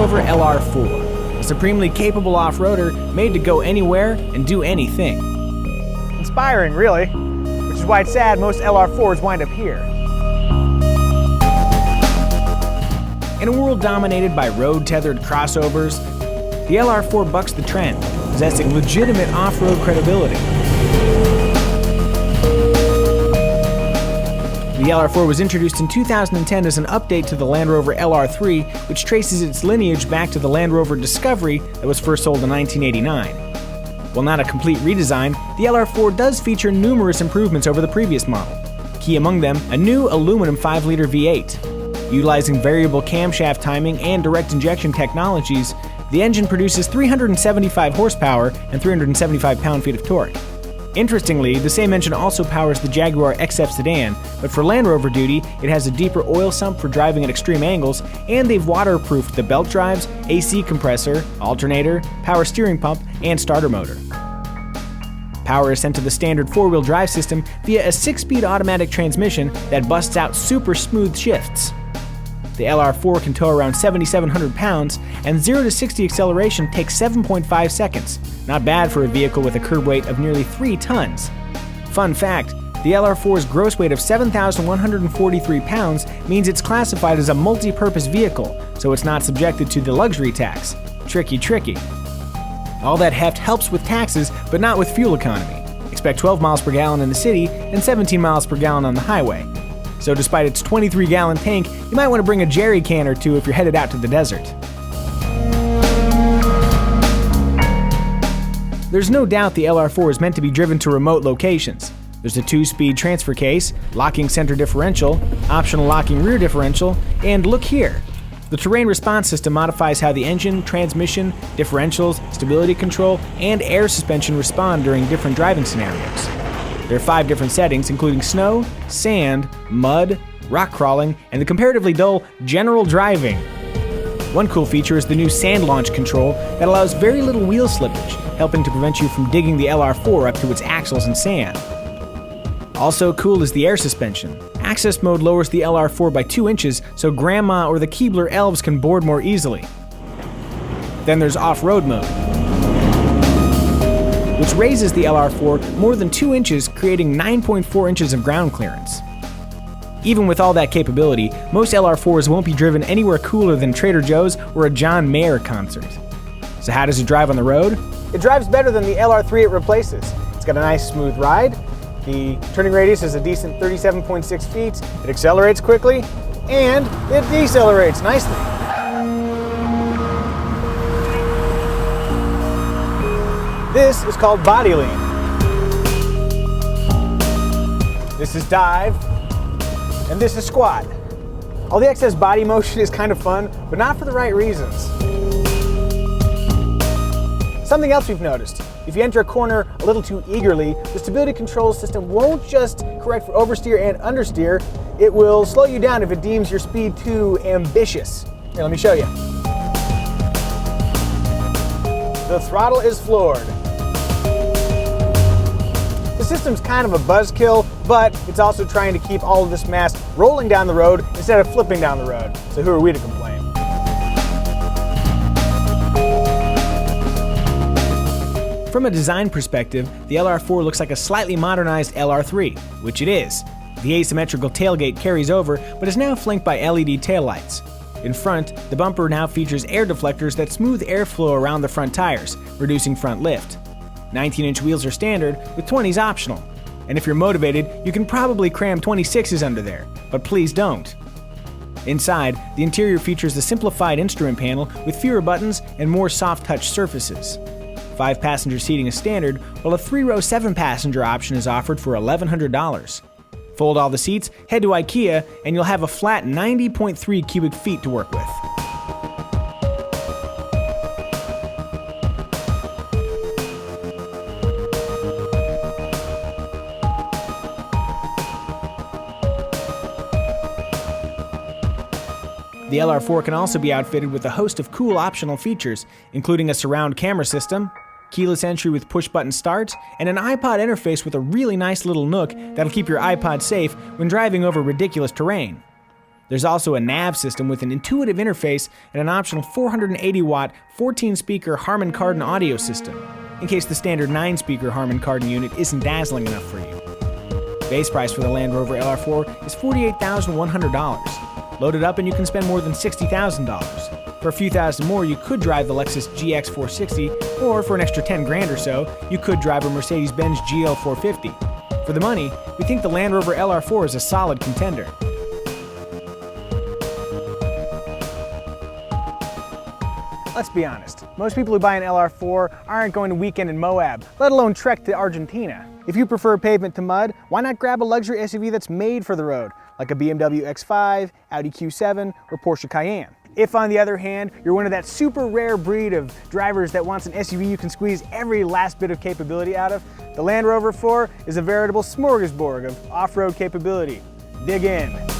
Rover LR4, a supremely capable off-roader made to go anywhere and do anything. Inspiring, really, which is why it's sad most LR4s wind up here. In a world dominated by road-tethered crossovers, the LR4 bucks the trend, possessing legitimate off-road credibility. The LR4 was introduced in 2010 as an update to the Land Rover LR3, which traces its lineage back to the Land Rover Discovery that was first sold in 1989. While not a complete redesign, the LR4 does feature numerous improvements over the previous model. Key among them, a new aluminum 5-liter V8. Utilizing variable camshaft timing and direct injection technologies, the engine produces 375 horsepower and 375 pound-feet of torque. Interestingly, the same engine also powers the Jaguar XF sedan, but for Land Rover duty, it has a deeper oil sump for driving at extreme angles, and they've waterproofed the belt drives, AC compressor, alternator, power steering pump, and starter motor. Power is sent to the standard four-wheel drive system via a 6-speed automatic transmission that busts out super smooth shifts. The LR4 can tow around 7,700 pounds, and 0 to 60 acceleration takes 7.5 seconds. Not bad for a vehicle with a curb weight of nearly 3 tons. Fun fact, the LR4's gross weight of 7,143 pounds means it's classified as a multi-purpose vehicle, so it's not subjected to the luxury tax. Tricky. All that heft helps with taxes, but not with fuel economy. Expect 12 miles per gallon in the city and 17 miles per gallon on the highway. So despite its 23-gallon tank, you might want to bring a jerry can or two if you're headed out to the desert. There's no doubt the LR4 is meant to be driven to remote locations. There's a 2-speed transfer case, locking center differential, optional locking rear differential, and look here. The terrain response system modifies how the engine, transmission, differentials, stability control, and air suspension respond during different driving scenarios. There are 5 different settings, including snow, sand, mud, rock crawling, and the comparatively dull general driving. One cool feature is the new sand launch control that allows very little wheel slippage, helping to prevent you from digging the LR4 up to its axles in sand. Also cool is the air suspension. Access mode lowers the LR4 by 2 inches so Grandma or the Keebler elves can board more easily. Then there's off-road mode, which raises the LR4 more than 2 inches, creating 9.4 inches of ground clearance. Even with all that capability, most LR4s won't be driven anywhere cooler than Trader Joe's or a John Mayer concert. So how does it drive on the road? It drives better than the LR3 it replaces. It's got a nice smooth ride, the turning radius is a decent 37.6 feet, it accelerates quickly, and it decelerates nicely. This is called body lean. This is dive, and this is squat. All the excess body motion is kind of fun, but not for the right reasons. Something else we've noticed, if you enter a corner a little too eagerly, the stability control system won't just correct for oversteer and understeer, it will slow you down if it deems your speed too ambitious. Here, let me show you. The throttle is floored. The system's kind of a buzzkill, but it's also trying to keep all of this mass rolling down the road instead of flipping down the road. So who are we to complain? From a design perspective, the LR4 looks like a slightly modernized LR3, which it is. The asymmetrical tailgate carries over, but is now flanked by LED taillights. In front, the bumper now features air deflectors that smooth airflow around the front tires, reducing front lift. 19-inch wheels are standard, with 20s optional. And if you're motivated, you can probably cram 26s under there, but please don't. Inside, the interior features a simplified instrument panel with fewer buttons and more soft-touch surfaces. 5-passenger seating is standard, while a 3-row 7-passenger option is offered for $1,100. Fold all the seats, head to IKEA, and you'll have a flat 90.3 cubic feet to work with. The LR4 can also be outfitted with a host of cool optional features, including a surround camera system, keyless entry with push-button start, and an iPod interface with a really nice little nook that'll keep your iPod safe when driving over ridiculous terrain. There's also a nav system with an intuitive interface and an optional 480-watt, 14-speaker Harman Kardon audio system, in case the standard 9-speaker Harman Kardon unit isn't dazzling enough for you. Base price for the Land Rover LR4 is $48,100. Load it up and you can spend more than $60,000. For a few thousand more, you could drive the Lexus GX460, or for an extra 10 grand or so, you could drive a Mercedes-Benz GL450. For the money, we think the Land Rover LR4 is a solid contender. Let's be honest, most people who buy an LR4 aren't going to weekend in Moab, let alone trek to Argentina. If you prefer pavement to mud, why not grab a luxury SUV that's made for the road, like a BMW X5, Audi Q7, or Porsche Cayenne? If, on the other hand, you're one of that super rare breed of drivers that wants an SUV you can squeeze every last bit of capability out of, the Land Rover 4 is a veritable smorgasbord of off-road capability. Dig in.